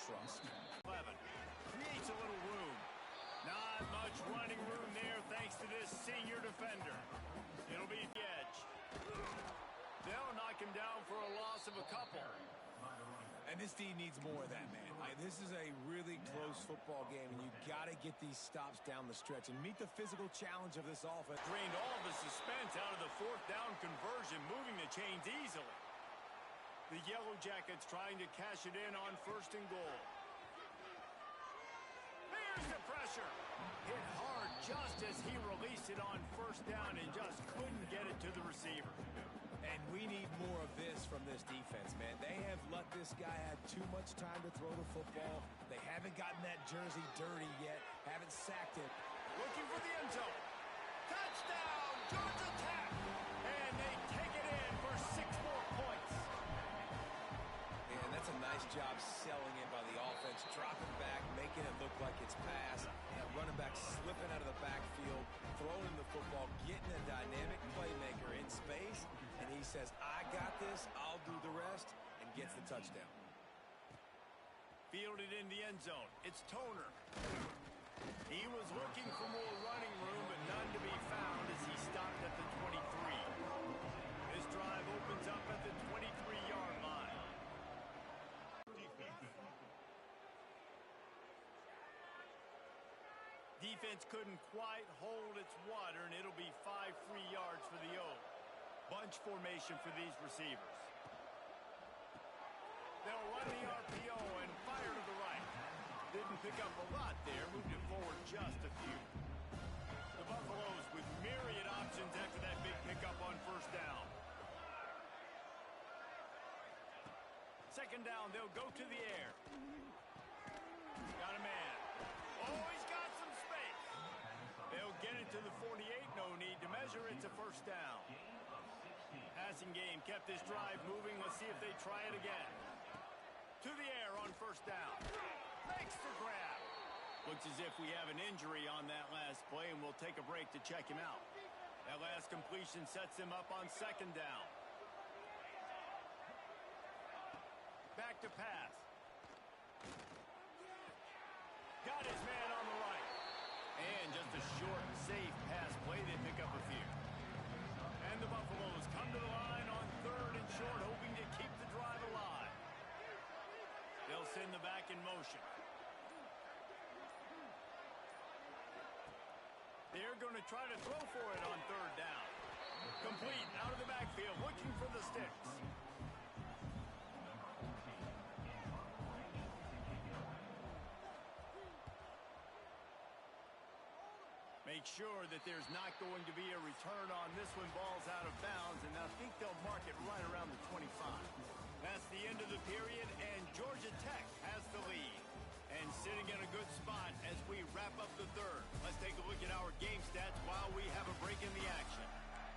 trust. 11. Creates a little room. Not much running room there thanks to this senior defender. It'll be the edge. They'll knock him down for a loss of a couple. And this D needs more of that, man. This is a really close football game, and you got to get these stops down the stretch and meet the physical challenge of this offense. Drained all the suspense out of the fourth down conversion, moving the chains easily. The Yellow Jackets trying to cash it in on 1st and goal. There's the pressure. Hit hard just as he released it on 1st down and just couldn't get it to the receiver. And we need more of this from this defense, man. They have let this guy have too much time to throw the football. They haven't gotten that jersey dirty yet, haven't sacked him. Looking for the end zone. Touchdown, Georgia Tech! And they take it in for 6 more points. And that's a nice job selling it by the offense, dropping back, making it look like it's pass. That running back slipping out of the backfield, throwing the football, getting a dynamic playmaker in space, and he says, I got this, I'll do the rest, and gets the touchdown. Fielded in the end zone. It's Toner. He was looking for more running room, but none to be found as he stopped at the 23. This drive opens up at the 23-yard line. Defense couldn't quite hold its water, and it'll be 5 free yards for the Oak. Bunch formation for these receivers. They'll run the RPO and fire to the right. Didn't pick up a lot there, moved it forward just a few. The Buffaloes with myriad options after that big pickup on 1st down. 2nd down, they'll go to the air. Got a man. Oh, he's got some space. They'll get it to the 48. No need to measure. It's a 1st down. Passing game kept this drive moving. Let's see if they try it again. To the air on 1st down. Makes the grab. Looks as if we have an injury on that last play, and we'll take a break to check him out. That last completion sets him up on 2nd down. Back to pass. Got his man on the right. And just a short, safe pass play. They pick up a few. And the Buffaloes come to the line on 3rd and short, hoping to keep the drive alive. They'll send the back in motion. They're going to try to throw for it on 3rd down. Complete out of the backfield, looking for the sticks. Make sure that there's not going to be a return on this one. Ball's out of bounds, and I think they'll mark it right around the 25. That's the end of the period, and Georgia Tech has the lead. And sitting in a good spot as we wrap up the 3rd. Let's take a look at our game stats while we have a break in the action.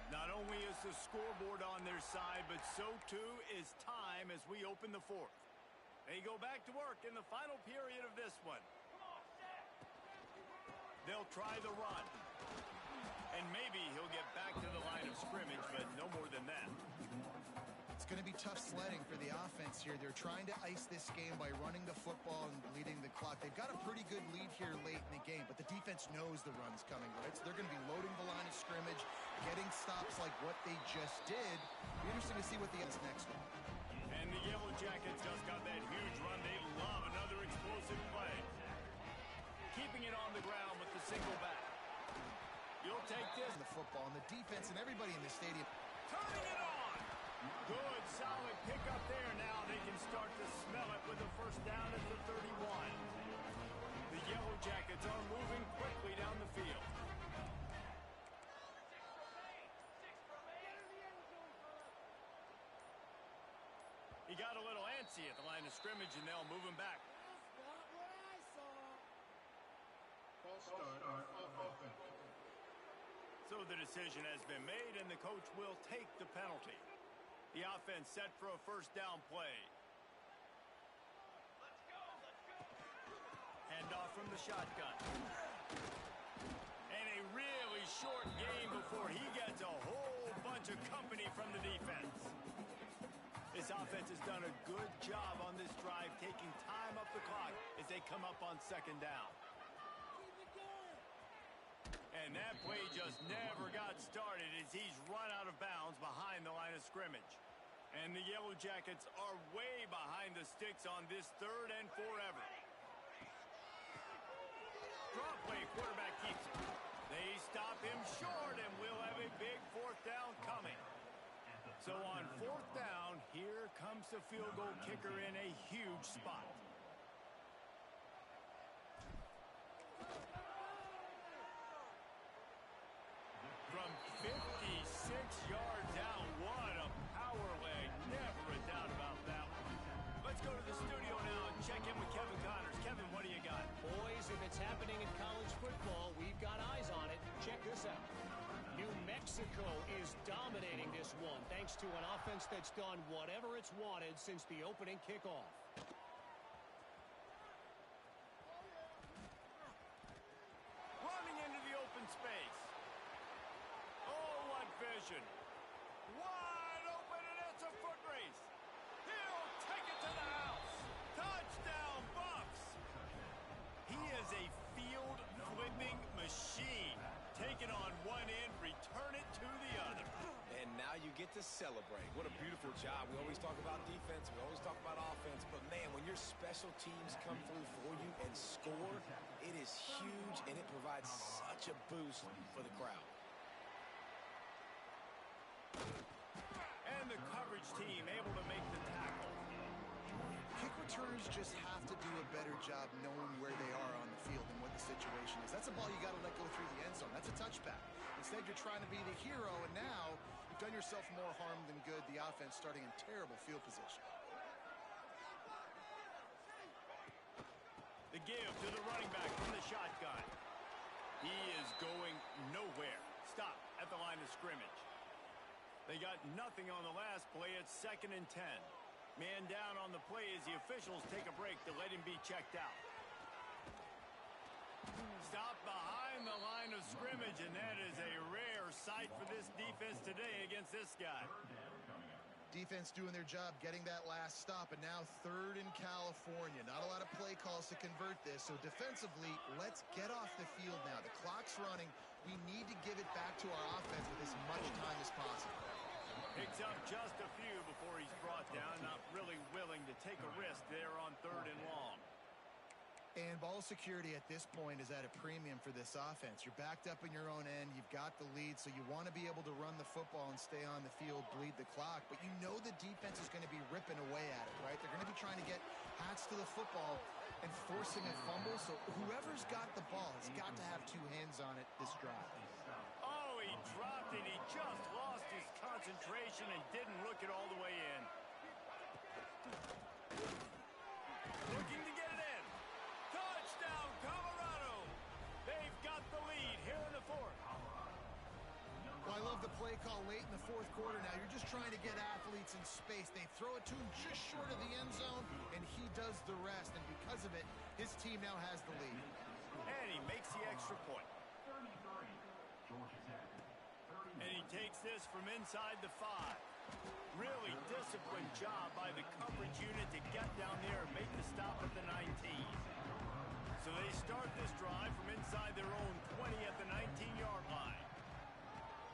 Not only is the scoreboard on their side, but so too is time as we open the 4th. They go back to work in the final period of this one. They'll try the run. And maybe he'll get back to the line of scrimmage, but no more than that. It's going to be tough sledding for the offense here. They're trying to ice this game by running the football and bleeding the clock. They've got a pretty good lead here late in the game, but the defense knows the run's coming, right? So they're going to be loading the line of scrimmage, getting stops like what they just did. It'll be interesting to see what the ends next one. And the Yellow Jackets just got that huge run. They love another explosive play. Keeping it on the ground with the single back. You'll take this. The football and the defense and everybody in the stadium. Turning it on. Good, solid pickup there. Now they can start to smell it with a 1st down at the 31. The Yellow Jackets are moving quickly down the field. He got a little antsy at the line of scrimmage, and they'll move him back. So the decision has been made, and the coach will take the penalty. The offense set for a 1st down play. Handoff from the shotgun. And a really short game before he gets a whole bunch of company from the defense. This offense has done a good job on this drive, taking time up the clock as they come up on second down. And that play just never got started as he's run out of bounds behind the line of scrimmage. And the Yellow Jackets are way behind the sticks on this 3rd and forever. Draw play, quarterback keeps it. They stop him short, and we'll have a big 4th down coming. So on 4th down, here comes the field goal kicker in a huge spot. From 56 yards out, what a power leg. Never a doubt about that one. Let's go to the studio now and check in with Kevin Connors. Kevin, what do you got? Boys, if it's happening in college football, we've got eyes on it. Check this out. New Mexico is dominating this one thanks to an offense that's done whatever it's wanted since the opening kickoff. Running into the open space. Oh, what vision. Wide open, and it's a foot race. He'll take it to the house. Touchdown, Bucks. He is a field-flipping machine. Take it on one end, return it to the other. And now you get to celebrate. What a beautiful job. We always talk about defense. We always talk about offense. But, man, when your special teams come through for you and score, it is huge, and it provides such a boost for the crowd. And the coverage team able to make the tackle. Kick returners just have to do a better job knowing where they are on the field and what the situation is. That's a ball you got to let go through the end zone. That's a touchback. Instead, you're trying to be the hero, and now you've done yourself more harm than good. The offense starting in terrible field position. The give to the running back from the shotgun. He is going nowhere. Stop at the line of scrimmage. They got nothing on the last play. It's 2nd and 10. Man down on the play as the officials take a break to let him be checked out. Stop behind the line of scrimmage, and that is a rare sight for this defense today against this guy. Defense doing their job, getting that last stop, and now 3rd in California. Not a lot of play calls to convert this, so defensively, let's get off the field now. The clock's running. We need to give it back to our offense with as much time as possible. Picks up just a few before he's brought down, not really willing to take a risk there on 3rd and long. And ball security at this point is at a premium for this offense. You're backed up in your own end. You've got the lead, so you want to be able to run the football and stay on the field, bleed the clock. But you know the defense is going to be ripping away at it, right? They're going to be trying to get hats to the football and forcing a fumble. So whoever's got the ball has got to have 2 hands on it this drive. Oh, he dropped it. He just lost his concentration and didn't look it all the way in. Looking to get it in. Touchdown, Colorado. They've got the lead here in the 4th. Well, I love the play call late in the 4th quarter now. You're just trying to get athletes in space. They throw it to him just short of the end zone, and he does the rest. And because of it, his team now has the lead. And he makes the extra point. And he takes this from inside the 5. Really disciplined job by the coverage unit to get down there and make the stop at the 19. So they start this drive from inside their own 20 at the 19-yard line.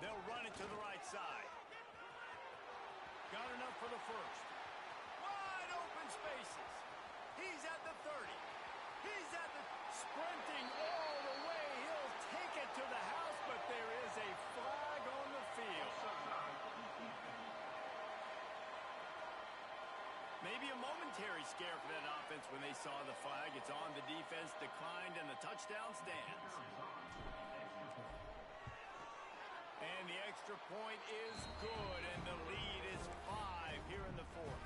They'll run it to the right side. Got enough for the 1st. Wide open spaces. He's at the 30. He's at the sprinting all the way. He'll take it to the house, but there is a flag on the field. Maybe a momentary scare for that offense when they saw the flag. It's on. The defense declined, and the touchdown stands. And the extra point is good, and the lead is 5 here in the 4th.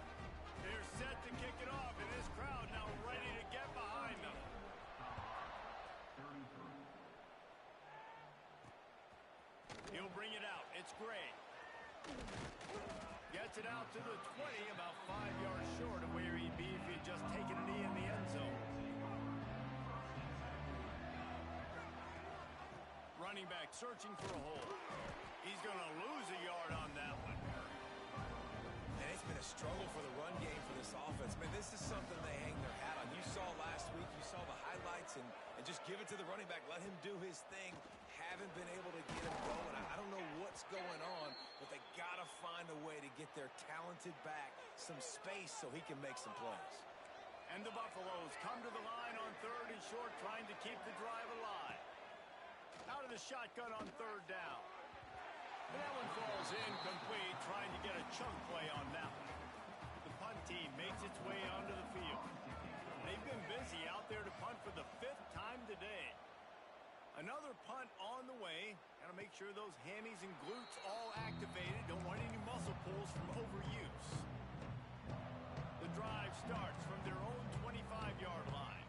They're set to kick it off, and this crowd now ready to get behind them. He'll bring it out. It's Gray. Gets it out to the 20, about 5 yards short of where he'd be if he had just taken a knee in the end zone. Running back searching for a hole. He's going to lose a yard on that one. And it's been been a struggle for the run game for this offense. Man, this is something they hang their hat on. You saw last week, you saw the highlights, and just give it to the running back. Let him do his thing. Haven't been able to get him going. I don't know what's going on, but they got to find a way to get their talented back some space so he can make some plays. And the Buffaloes come to the line on 3rd and short, trying to keep the drive alive. Out of the shotgun on 3rd down. And that one falls incomplete, trying to get a chunk play on that one. The punt team makes its way onto the field. They've been busy out there to punt for the 5th time today. Another punt on the way. Got to make sure those hammies and glutes all activated. Don't want any muscle pulls from overuse. The drive starts from their own 25-yard line.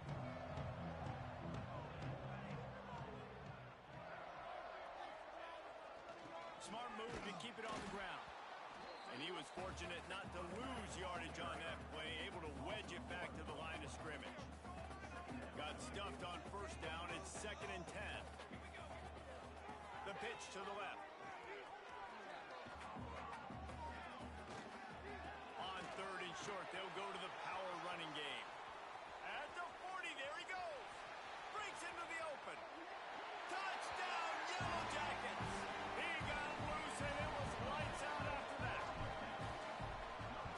Smart move to keep it on the ground. And he was fortunate not to lose yardage on that play, able to wedge it back to the line of scrimmage. Got stuffed on 1st down. It's 2nd and 10. The pitch to the left. On 3rd and short, they'll go to the power running game. At the 40, there he goes. Breaks into the open. Touchdown, Yellow Jackets. He got loose, and it was lights out after that.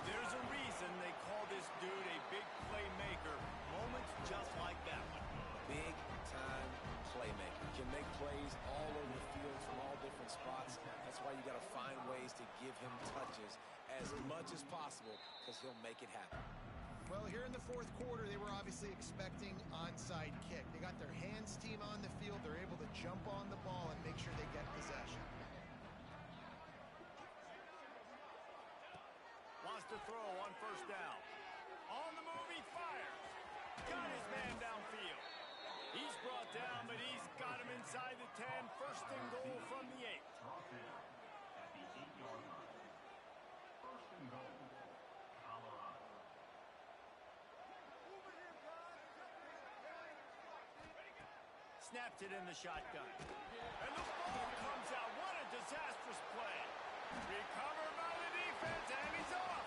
There's a reason they call this dude a big playmaker. Moments just like that one. Big-time playmaker. Can make plays all over the field from all different spots. That's why you got to find ways to give him touches as much as possible, because he'll make it happen. Well, here in the 4th quarter, they were obviously expecting onside kick. They got their hands team on the field. They're able to jump on the ball and make sure they get possession. Wants to throw on 1st down. On the move, he fires. Got his man downfield. He's brought down, but he's got him inside the 10. 1st and goal from the 8. Snaps it in the shotgun. And the ball comes out. What a disastrous play. Recovered by the defense, and he's off.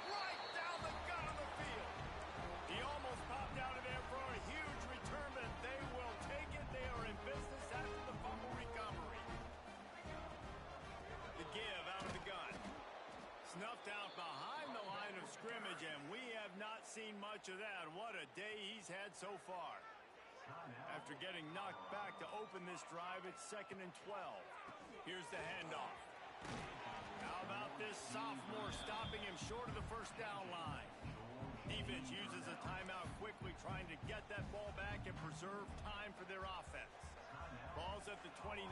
Right down the gut of the field. He almost popped out of there for a huge return, but they will take it. They are in business after the fumble recovery. The give out of the gun. Snuffed out behind the line of scrimmage, and we have not seen much of that. What a day he's had so far. After getting knocked back to open this drive, it's 2nd and 12. Here's the handoff. How about this sophomore stopping him short of the 1st down line? Defense uses a timeout quickly, trying to get that ball back and preserve time for their offense. Ball's at the 29.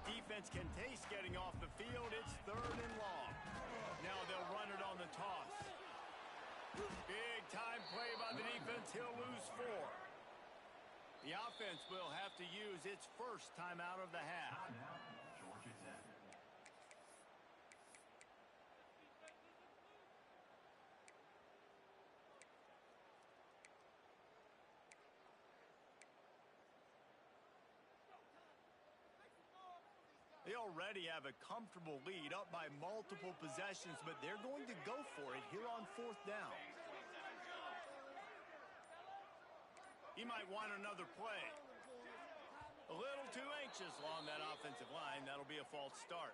Defense can taste getting off the field. It's 3rd and long. Now they'll run it on the toss. Big time play by the defense. He'll lose 4. The offense will have to use its 1st timeout of the half. They already have a comfortable lead, up by multiple possessions, but they're going to go for it here on 4th down. He might want another play. A little too anxious along that offensive line. That'll be a false start.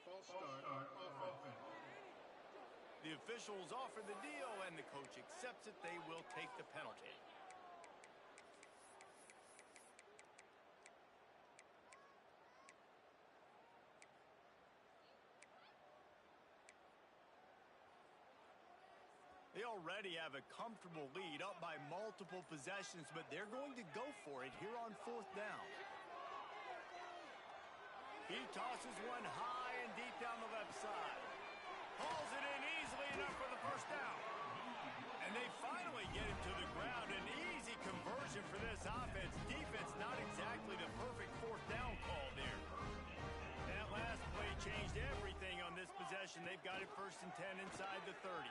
False start on offense. The officials offer the deal, and the coach accepts it. They will take the penalty. They already have a comfortable lead, up by multiple possessions, but they're going to go for it here on 4th down. He tosses one high and deep down the left side. Hauls it in easily enough for the 1st down. And they finally get him to the ground. An easy conversion for this offense. Defense not exactly the perfect 4th down call there. That last play changed everything on this possession. They've got it 1st and 10 inside the 30.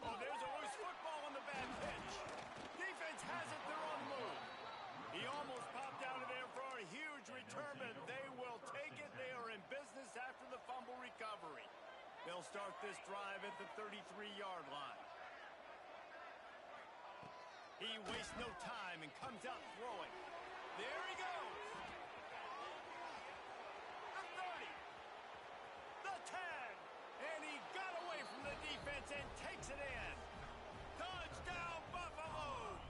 Oh, there's a loose football on the bad pitch. Defense has it. They're on the move. He almost popped out of there for a huge return, but they will take it. They are in business after the fumble recovery. They'll start this drive at the 33-yard line. He wastes no time and comes out throwing. There he goes. The 30. The 10. And he got away from the defense and takes it in. Touchdown, Buffaloes.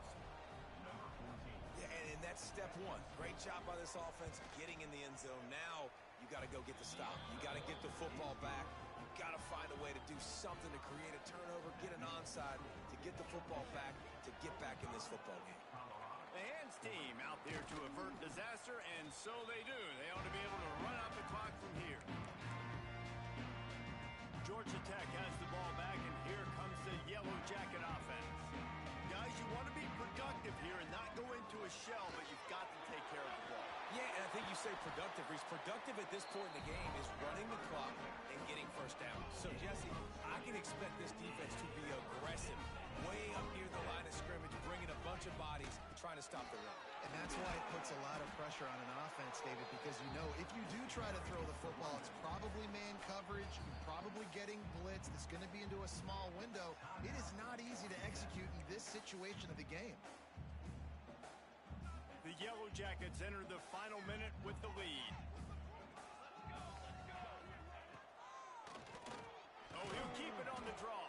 Yeah, and that's step one. Great job by this offense getting in the end zone. Now you got to go get the stop. You got to get the football back. You got to find a way to do something to create a turnover, get an onside, to get the football back, to get back in this football game. The hands team out there to avert disaster, and so they do. They ought to be able to run out the clock from here. Georgia Tech has the ball back, and here comes the Yellow Jacket offense. Guys, you want to be productive here and not go into a shell, but you've got to take care of the ball. Yeah, and I think you say productive. Reese, productive at this point in the game is running the clock and getting first down. So, Jesse, I can expect this defense to be aggressive, way up near the line of scrimmage, bringing a bunch of bodies, trying to stop the run. And that's why it puts a lot of pressure on an offense, David, because you know if you do try to throw the football, it's probably man coverage, you're probably getting blitzed, it's going to be into a small window. It is not easy to execute in this situation of the game. The Yellow Jackets enter the final minute with the lead. Oh, he'll keep it on the draw.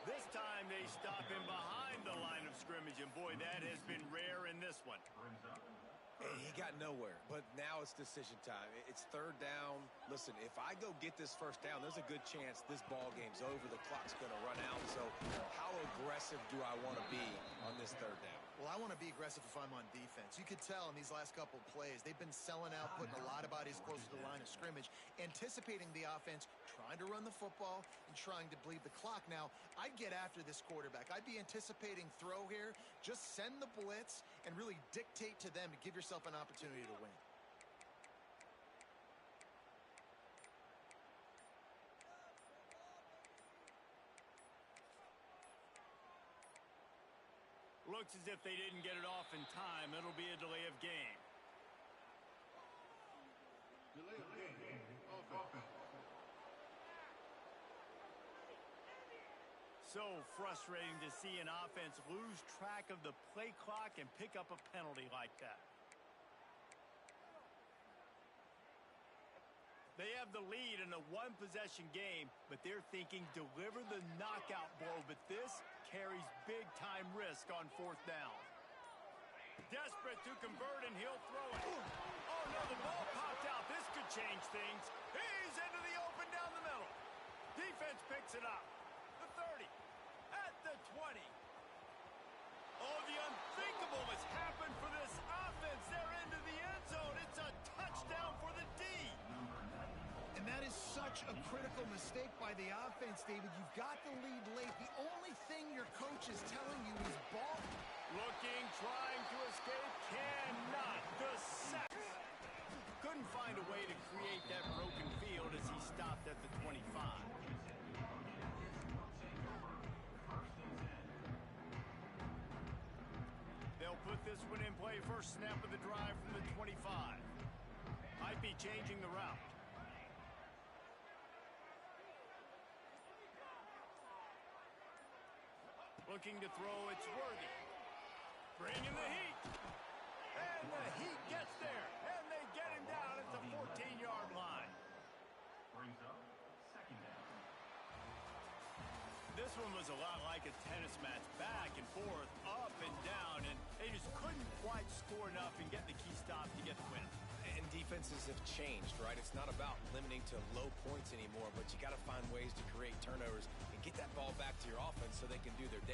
This time they stop him behind the line of scrimmage, and boy, that has been rare in this one. He got nowhere, but now it's decision time. It's third down. Listen, if I go get this first down, there's a good chance this ball game's over. The clock's going to run out. So how aggressive do I want to be on this third down? Well, I want to be aggressive if I'm on defense. You could tell in these last couple of plays, they've been selling out, putting a lot of bodies closer to the line of scrimmage, anticipating the offense, trying to run the football, and trying to bleed the clock. Now, I'd get after this quarterback. I'd be anticipating throw here. Just send the blitz and really dictate to them to give yourself an opportunity to win. Looks as if they didn't get it off in time. It'll be a delay of game. Delay of game. Offense. So frustrating to see an offense lose track of the play clock and pick up a penalty like that. They have the lead in a one-possession game, but they're thinking deliver the knockout blow, but this carries big-time risk on fourth down. Desperate to convert, and he'll throw it. Oh, no, the ball popped out. This could change things. He's into the open down the middle. Defense picks it up. The 30, at the 20. Oh, the unthinkable has happened for this offense. They're into the end zone. It's a touchdown for the D. And that is such a critical mistake by the offense, David. You've got the lead late. The only thing your coach is telling you is ball. Looking, trying to escape, cannot. The sack. Couldn't find a way to create that broken field as he stopped at the 25. They'll put this one in play. First snap of the drive from the 25. Might be changing the route. Looking to throw, it's Worthy. Bringing the heat. And the heat gets there. And they get him down at the 14-yard line. Brings up second down. This one was a lot like a tennis match. Back and forth, up and down. And they just couldn't quite score enough and get the key stop to get the win. And defenses have changed, right? It's not about limiting to low points anymore, but you got to find ways to create turnovers and get that ball back to your offense so they can do their